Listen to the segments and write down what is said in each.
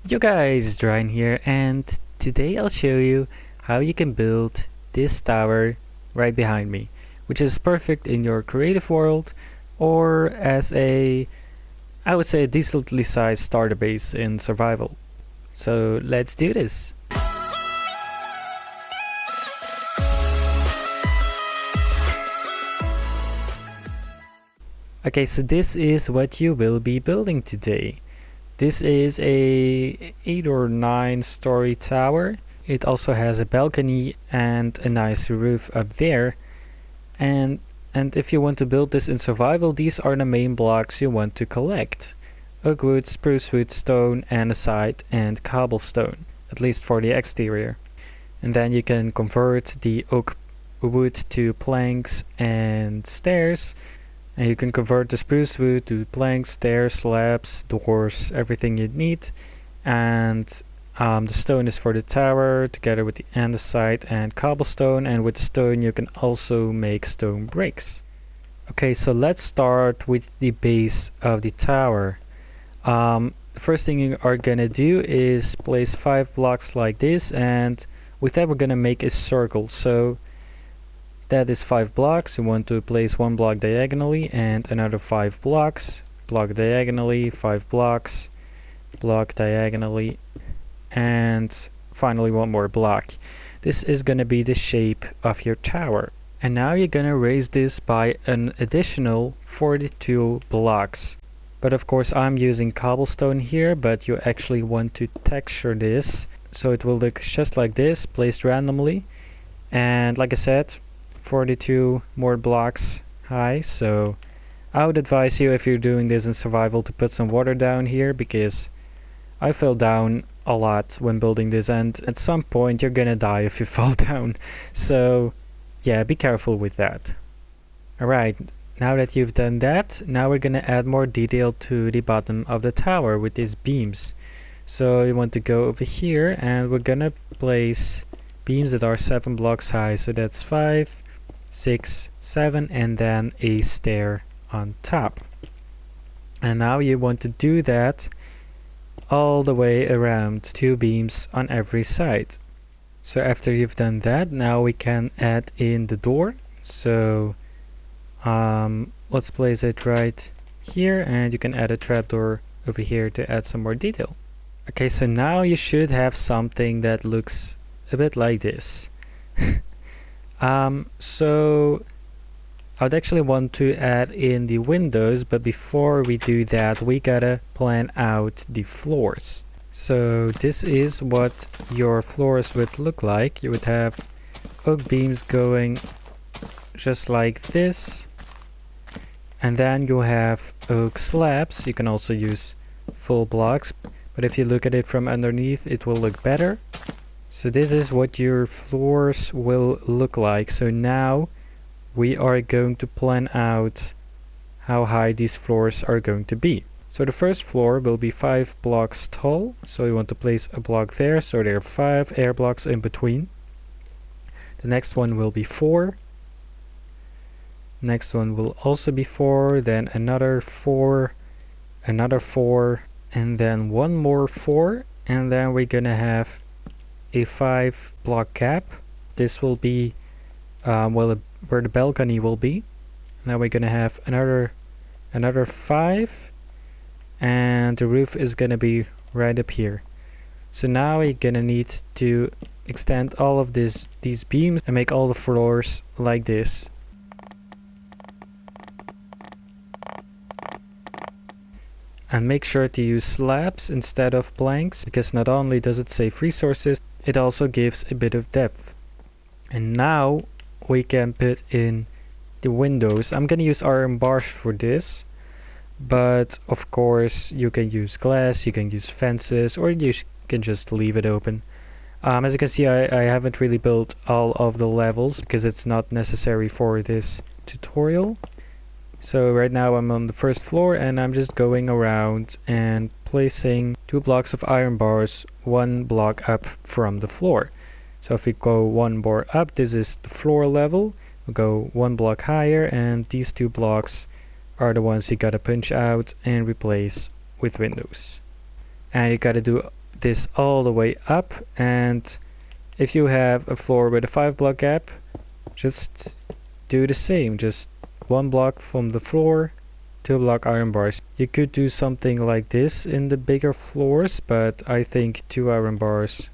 Yo guys, Ryan here, and today I'll show you how you can build this tower right behind me, which is perfect in your creative world or as I would say a decently sized starter base in survival. So let's do this. Okay, so this is what you will be building today. This is a 8 or 9 story tower. It also has a balcony and a nice roof up there. And if you want to build this in survival, these are the main blocks you want to collect. Oak wood, spruce wood, stone, andesite, and cobblestone, at least for the exterior. And then you can convert the oak wood to planks and stairs. And you can convert the spruce wood to planks, stairs, slabs, doors, everything you need. And the stone is for the tower, together with the andesite and cobblestone. And with the stone you can also make stone bricks. Okay, so let's start with the base of the tower. The first thing you are gonna do is place 5 blocks like this, and with that we're gonna make a circle. So that is 5 blocks. You want to place 1 block diagonally and another 5 blocks. Block diagonally, 5 blocks, block diagonally, and finally 1 more block. This is going to be the shape of your tower. And now you're going to raise this by an additional 42 blocks. But of course I'm using cobblestone here, but you actually want to texture this so it will look just like this, placed randomly. And like I said, 42 more blocks high. So I would advise you, if you're doing this in survival, to put some water down here, because I fell down a lot when building this, and at some point you're gonna die if you fall down. So yeah, be careful with that. Alright, now that you've done that, now we're gonna add more detail to the bottom of the tower with these beams. So you want to go over here, and we're gonna place beams that are 7 blocks high. So that's 5, 6, 7, and then a stair on top. And now you want to do that all the way around, 2 beams on every side. So after you've done that, now we can add in the door. So let's place it right here, and you can add a trapdoor over here to add some more detail. Okay, so now you should have something that looks a bit like this. So I would actually want to add in the windows, but before we do that we gotta plan out the floors. So this is what your floors would look like. You would have oak beams going just like this, and then you have oak slabs. You can also use full blocks, but if you look at it from underneath it will look better. So this is what your floors will look like. So now we are going to plan out how high these floors are going to be. So the first floor will be 5 blocks tall. So we want to place a block there, so there are 5 air blocks in between. The next one will be 4. Next one will also be 4, then another 4, another 4, and then one more 4, and then we're gonna have a 5 block gap. This will be where the balcony will be. Now we're gonna have another 5, and the roof is gonna be right up here. So now we're gonna need to extend all of these beams and make all the floors like this. And make sure to use slabs instead of planks, because not only does it save resources, it also gives a bit of depth. And now we can put in the windows. I'm gonna use iron bars for this, but of course you can use glass, you can use fences, or you can just leave it open. As you can see, I haven't really built all of the levels because it's not necessary for this tutorial. So right now I'm on the first floor, and I'm just going around and placing 2 blocks of iron bars 1 block up from the floor. So if we go 1 bar up, this is the floor level. We'll go 1 block higher, and these 2 blocks are the ones you gotta punch out and replace with windows. And you gotta do this all the way up, and if you have a floor with a 5-block gap, just do the same. Just 1 block from the floor, 2-block iron bars. You could do something like this in the bigger floors, but I think 2 iron bars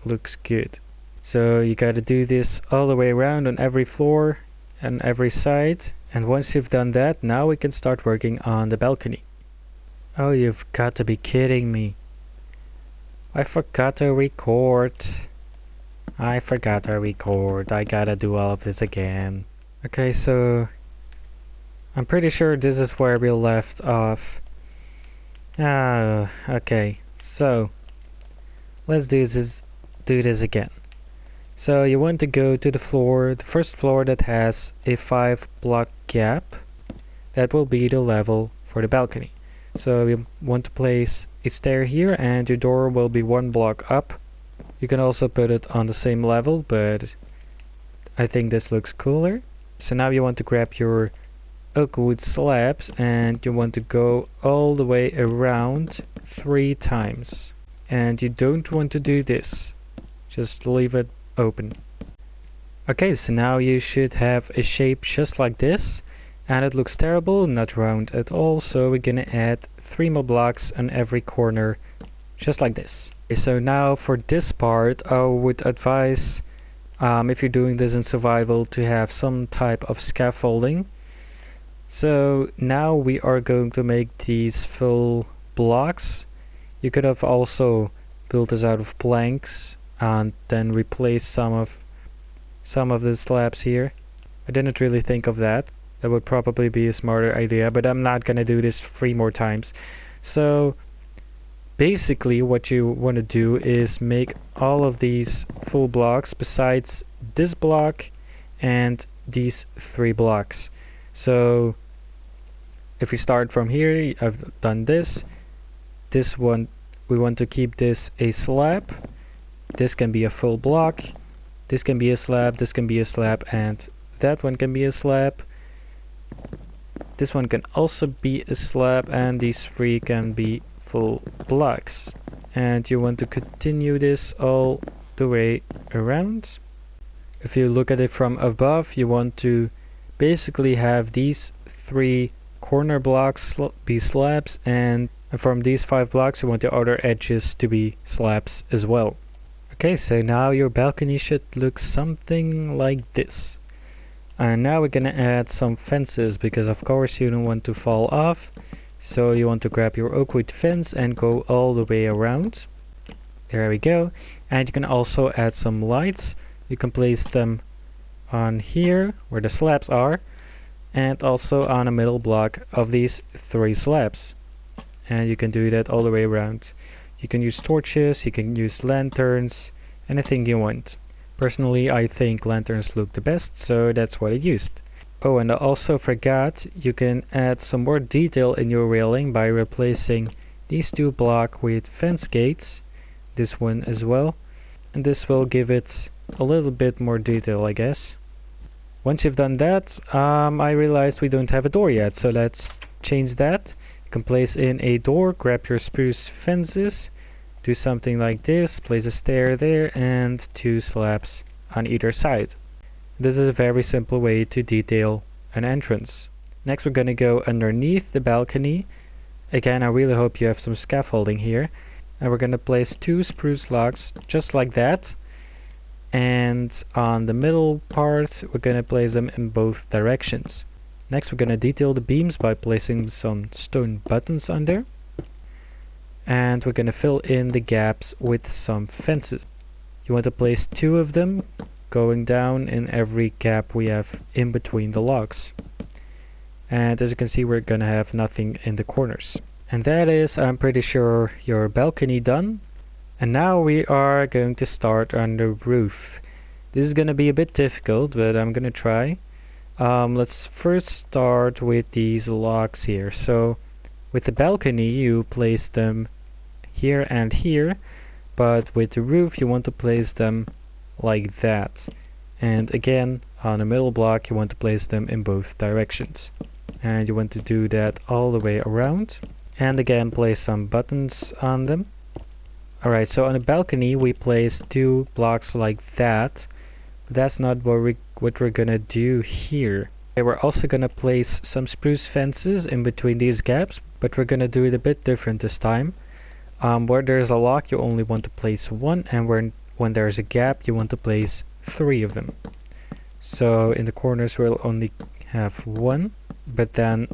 looks good. So you gotta do this all the way around on every floor and every side. And once you've done that, now we can start working on the balcony. Oh, you've got to be kidding me. I forgot to record. I gotta do all of this again. Okay, so I'm pretty sure this is where we left off. Okay, so let's do this again. So you want to go to the first floor that has a 5-block gap. That will be the level for the balcony. So you want to place a stair here, and your door will be 1 block up. You can also put it on the same level, but I think this looks cooler. So now you want to grab your oak wood slabs, and you want to go all the way around 3 times. And you don't want to do this. Just leave it open. Okay, so now you should have a shape just like this, and it looks terrible, not round at all, so we're gonna add 3 more blocks on every corner, just like this. Okay, so now for this part, I would advise, if you're doing this in survival, to have some type of scaffolding. So now we are going to make these full blocks. You could have also built this out of planks and then replace some of the slabs here. I didn't really think of that. That would probably be a smarter idea, but I'm not gonna do this 3 more times. So basically what you want to do is make all of these full blocks besides this block and these 3 blocks. So if we start from here, I've done this one, we want to keep this a slab. This can be a full block, this can be a slab, this can be a slab, and that one can be a slab. This one can also be a slab, and these 3 can be full blocks. And you want to continue this all the way around. If you look at it from above, you want to basically have these 3 corner blocks be slabs, and from these 5 blocks you want the outer edges to be slabs as well. Okay, so now your balcony should look something like this. And now we're gonna add some fences, because of course you don't want to fall off. So you want to grab your oak wood fence and go all the way around. There we go. And you can also add some lights. You can place them on here where the slabs are, and also on a middle block of these 3 slabs. And you can do that all the way around. You can use torches, you can use lanterns, anything you want. Personally, I think lanterns look the best, so that's what I used. Oh, and I also forgot, you can add some more detail in your railing by replacing these 2 blocks with fence gates, this one as well, and this will give it a little bit more detail, I guess. Once you've done that, I realized we don't have a door yet, so let's change that. You can place in a door, grab your spruce fences, do something like this, place a stair there, and 2 slabs on either side. This is a very simple way to detail an entrance. Next we're going to go underneath the balcony. Again, I really hope you have some scaffolding here. And we're going to place 2 spruce logs just like that. And on the middle part we're going to place them in both directions. Next we're going to detail the beams by placing some stone buttons under. And we're going to fill in the gaps with some fences. You want to place 2 of them going down in every gap we have in between the logs. And as you can see, we're going to have nothing in the corners. And that is, I'm pretty sure, your balcony done. And now we are going to start on the roof. This is going to be a bit difficult, but I'm going to try. Let's first start with these logs here. So with the balcony you place them here and here, but with the roof you want to place them like that. And again, on the middle block you want to place them in both directions. And you want to do that all the way around. And again, place some buttons on them. Alright, so on a balcony we place 2 blocks like that. But that's not what we're gonna do here. Okay, we're also gonna place some spruce fences in between these gaps, but we're gonna do it a bit different this time. Where there's a lock you only want to place 1, and when there's a gap you want to place 3 of them. So in the corners we'll only have 1, but then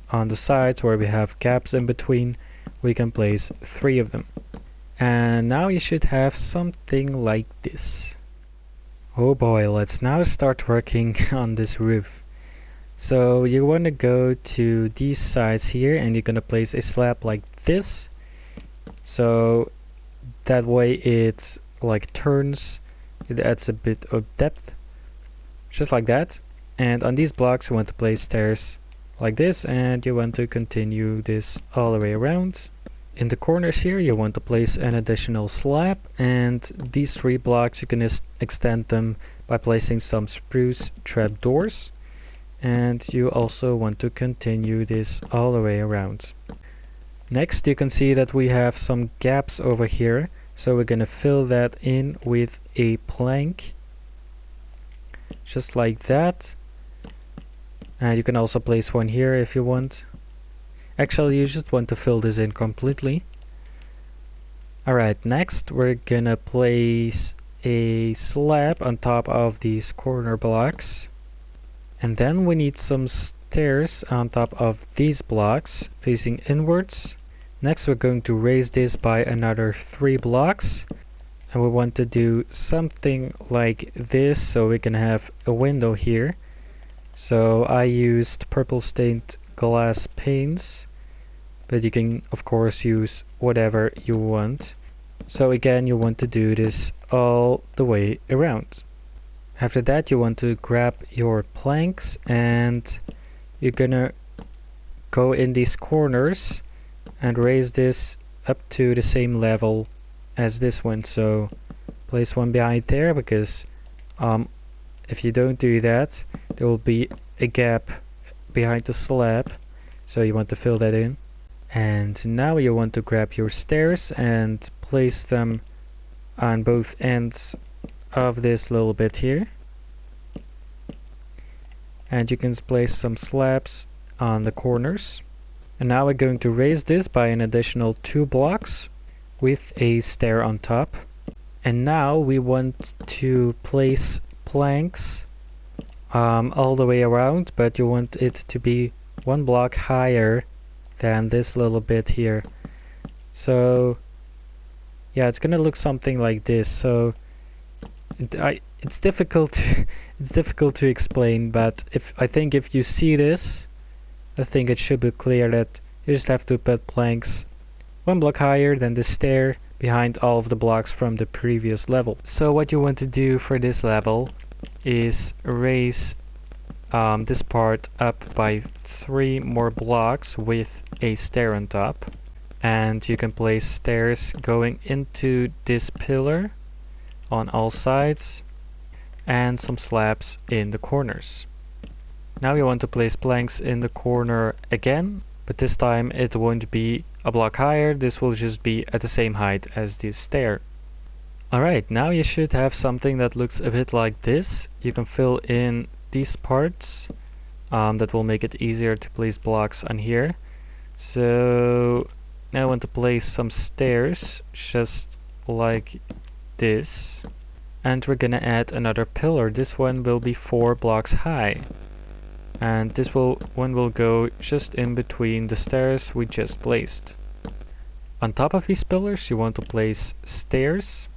on the sides where we have gaps in between we can place 3 of them. And now you should have something like this. Oh boy, let's now start working on this roof. So you want to go to these sides here and you're going to place a slab like this. So that way it like turns, it adds a bit of depth. Just like that. And on these blocks you want to place stairs like this, and you want to continue this all the way around. In the corners here you want to place an additional slab, and these 3 blocks you can extend them by placing some spruce trapdoors, and you also want to continue this all the way around. Next you can see that we have some gaps over here, so we're gonna fill that in with a plank just like that, and you can also place one here if you want. Actually, you just want to fill this in completely. Alright, next we're gonna place a slab on top of these corner blocks. And then we need some stairs on top of these blocks facing inwards. Next we're going to raise this by another 3 blocks. And we want to do something like this so we can have a window here. So I used purple stained glass panes, but you can of course use whatever you want. So again, you want to do this all the way around. After that you want to grab your planks and you're gonna go in these corners and raise this up to the same level as this one. So place one behind there, because if you don't do that there will be a gap behind the slab, so you want to fill that in. And now you want to grab your stairs and place them on both ends of this little bit here, and you can place some slabs on the corners. And now we're going to raise this by an additional 2 blocks with a stair on top. And now we want to place planks all the way around, but you want it to be 1 block higher than this little bit here. So yeah, it's gonna look something like this. So it's difficult to explain, but I think if you see this, I think it should be clear that you just have to put planks 1 block higher than the stair behind all of the blocks from the previous level. So what you want to do for this level is raise this part up by 3 more blocks with a stair on top, and you can place stairs going into this pillar on all sides and some slabs in the corners. Now you want to place planks in the corner again, but this time it won't be a block higher, this will just be at the same height as this stair. Alright, now you should have something that looks a bit like this. You can fill in these parts, that will make it easier to place blocks on here. So now I want to place some stairs just like this, and we're gonna add another pillar. This one will be 4 blocks high, and this one will go just in between the stairs we just placed. On top of these pillars you want to place stairs,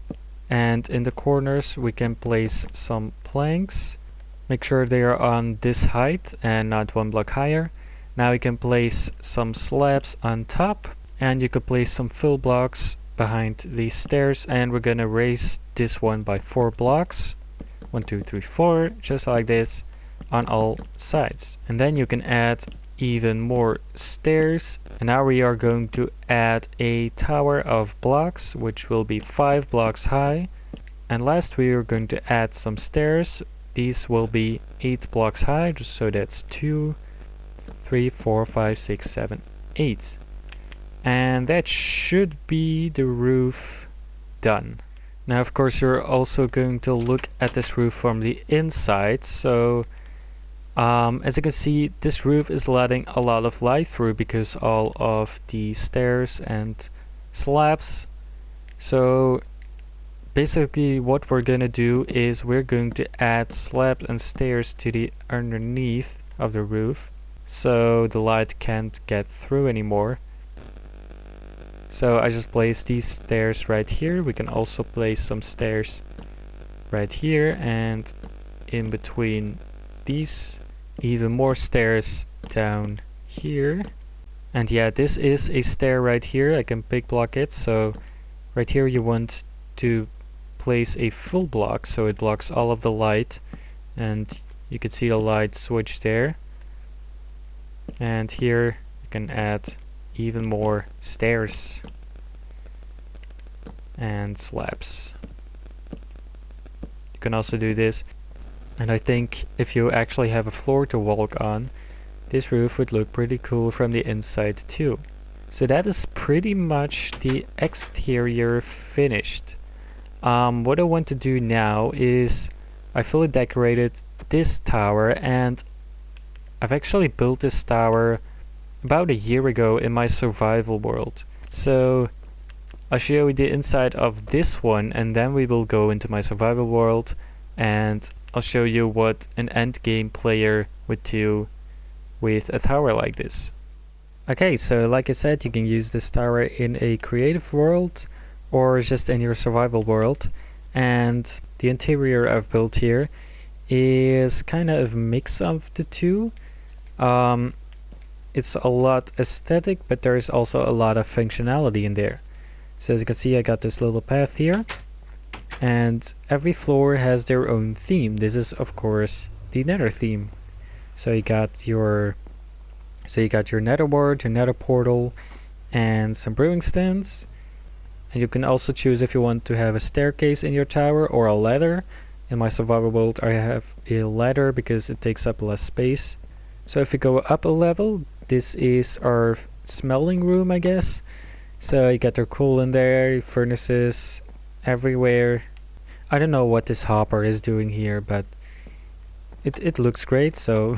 and in the corners we can place some planks. Make sure they are on this height and not 1 block higher. Now you can place some slabs on top, and you can place some fill blocks behind these stairs, and we're gonna raise this one by 4 blocks. 1, 2, 3, 4, just like this on all sides. And then you can add even more stairs, and now we are going to add a tower of blocks which will be 5 blocks high. And last we are going to add some stairs. These will be 8 blocks high, so that's 2, 3, 4, 5, 6, 7, 8. And that should be the roof done. Now of course you're also going to look at this roof from the inside, so as you can see, this roof is letting a lot of light through because all of the stairs and slabs. So basically what we're gonna do is we're going to add slabs and stairs to the underneath of the roof so the light can't get through anymore. So I just placed these stairs right here. We can also place some stairs right here, and in between these even more stairs down here. And yeah, this is a stair right here. I can big block it, so right here you want to place a full block so it blocks all of the light, and you can see the light switch there. And here you can add even more stairs and slabs. You can also do this, and I think if you actually have a floor to walk on, this roof would look pretty cool from the inside too. So that is pretty much the exterior finished. What I want to do now is I fully decorated this tower, and I've actually built this tower about a year ago in my survival world. So I'll show you the inside of this one, and then we will go into my survival world and I'll show you what an end game player would do with a tower like this. Okay, so like I said, you can use this tower in a creative world or just in your survival world, and the interior I've built here is kind of a mix of the two. It's a lot aesthetic, but there's also a lot of functionality in there. So as you can see, I got this little path here, and every floor has their own theme. This is of course the Nether theme. So you got your Nether ward, your Nether portal, and some brewing stands. And you can also choose if you want to have a staircase in your tower or a ladder. In my survival world I have a ladder because it takes up less space. So if you go up a level, this is our smelting room, I guess. So you got your coal in there, furnaces everywhere. I don't know what this hopper is doing here, but it looks great. So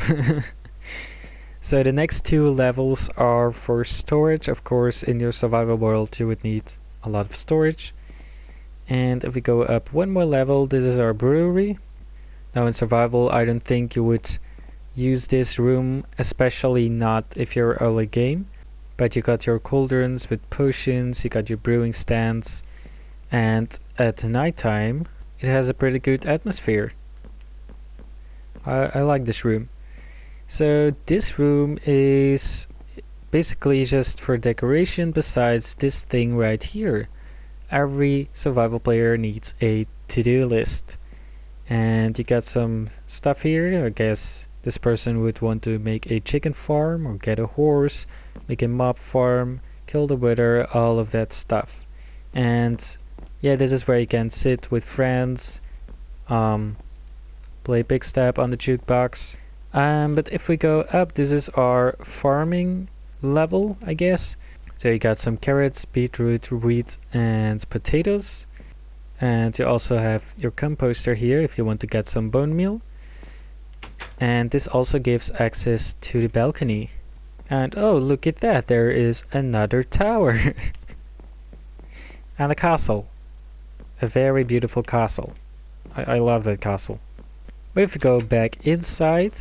so the next two levels are for storage. Of course, in your survival world you would need a lot of storage. And if we go up one more level, this is our brewery. Now in survival I don't think you would use this room, especially not if you're early game. But you got your cauldrons with potions, you got your brewing stands, and at nighttime it has a pretty good atmosphere. I like this room. So this room is basically just for decoration besides this thing right here. Every survival player needs a to-do list. And you got some stuff here. I guess this person would want to make a chicken farm or get a horse, make a mob farm, kill the wither, all of that stuff. And yeah, this is where you can sit with friends, play Big Step on the jukebox. But if we go up, this is our farming level, I guess. So you got some carrots, beetroot, wheat, and potatoes. And you also have your composter here if you want to get some bone meal. And this also gives access to the balcony. And oh, look at that, there is another tower. And a castle. A very beautiful castle. I love that castle. But if we go back inside,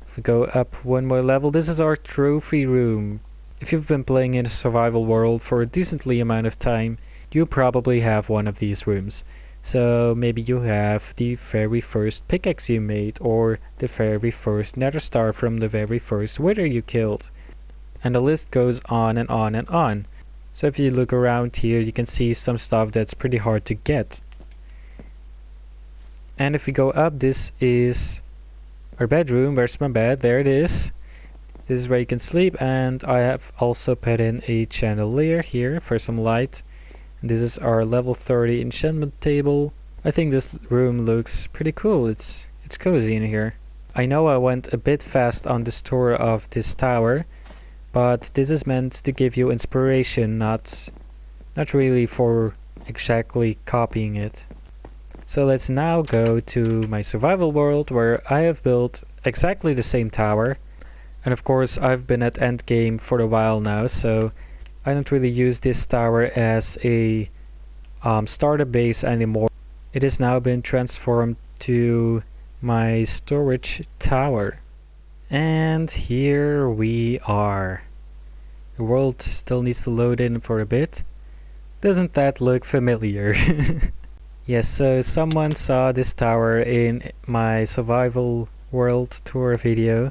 if we go up one more level, this is our trophy room. If you've been playing in a survival world for a decently amount of time, you probably have one of these rooms. So maybe you have the very first pickaxe you made, or the very first nether star from the very first wither you killed. And the list goes on and on and on. So if you look around here, you can see some stuff that's pretty hard to get. And if we go up, this is our bedroom. Where's my bed? There it is. This is where you can sleep, and I have also put in a chandelier here for some light. This is our level 30 enchantment table. I think this room looks pretty cool. It's cozy in here. I know I went a bit fast on this tour of this tower, but this is meant to give you inspiration, not really for exactly copying it. So let's now go to my survival world, where I have built exactly the same tower. And of course I've been at endgame for a while now, so I don't really use this tower as a starter base anymore. It has now been transformed to my storage tower. And here we are. The world still needs to load in for a bit. Doesn't that look familiar? Yes, so someone saw this tower in my survival world tour video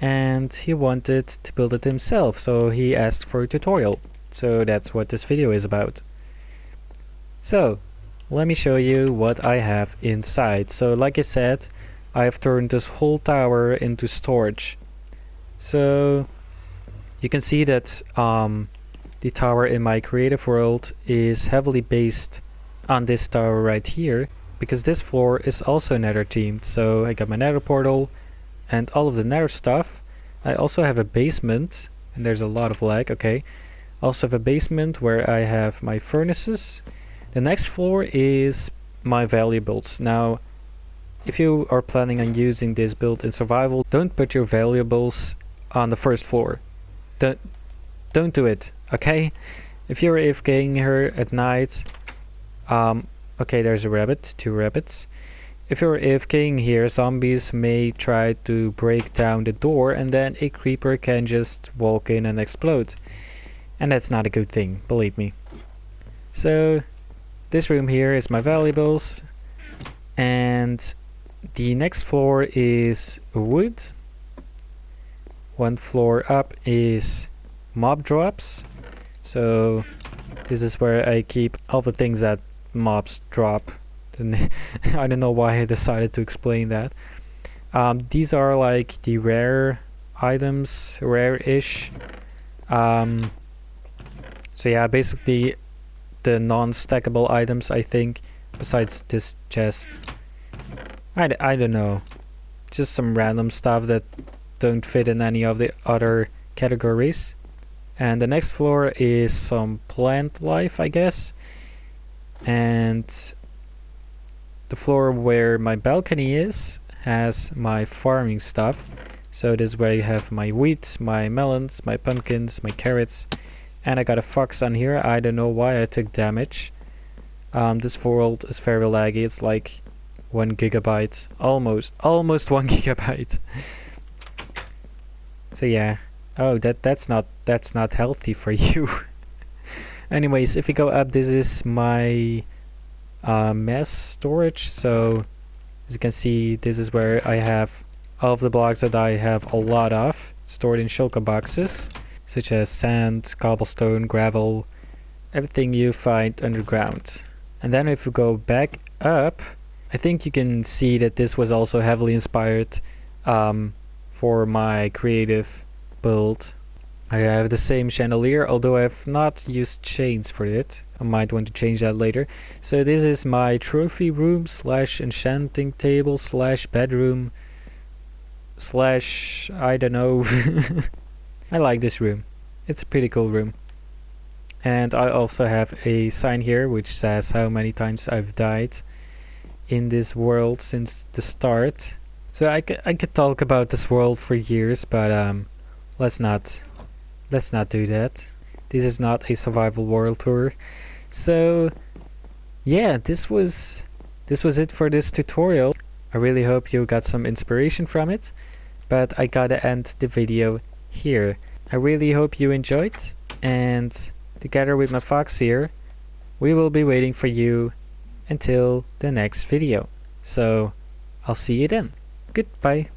and he wanted to build it himself, so he asked for a tutorial. So that's what this video is about. So let me show you what I have inside. So like I said, I've turned this whole tower into storage. So you can see that the tower in my creative world is heavily based on this tower right here, because this floor is also nether themed. So I got my nether portal and all of the nether stuff. I also have a basement, and there's a lot of lag, okay. Also have a basement where I have my furnaces. The next floor is my valuables. Now, if you are planning on using this build in survival, don't put your valuables on the first floor. Don't do it, okay? If you're AFKing here at night, okay, there's a rabbit, 2 rabbits. If you're AFKing here, zombies may try to break down the door and then a creeper can just walk in and explode. And that's not a good thing, believe me. So, this room here is my valuables. And the next floor is wood. 1 floor up is mob drops. So, this is where I keep all the things that mobs drop. I don't know why I decided to explain that. These are like the rare items, rare-ish. So yeah, basically the non-stackable items, I think, besides this chest. I don't know. Just some random stuff that don't fit in any of the other categories. And the next floor is some plant life, I guess. And the floor where my balcony is has my farming stuff. So this is where you have my wheat, my melons, my pumpkins, my carrots. And I got a fox on here. I don't know why I took damage. This world is very laggy. It's like 1 gigabyte. Almost 1 gigabyte. So yeah. Oh, that's not healthy for you. Anyways, if we go up, this is my mess storage. So as you can see, this is where I have all of the blocks that I have a lot of stored in shulker boxes, such as sand, cobblestone, gravel, everything you find underground. And then if we go back up, I think you can see that this was also heavily inspired for my creative build. I have the same chandelier, although I have not used chains for it. I might want to change that later. So this is my trophy room slash enchanting table slash bedroom slash I don't know. I like this room. It's a pretty cool room. And I also have a sign here which says how many times I've died in this world since the start. So I could talk about this world for years, but let's not do that. This is not a survival world tour. So yeah, this was it for this tutorial. I really hope you got some inspiration from it, but I gotta end the video here. I really hope you enjoyed, and together with my fox here, we will be waiting for you until the next video. So I'll see you then. Goodbye.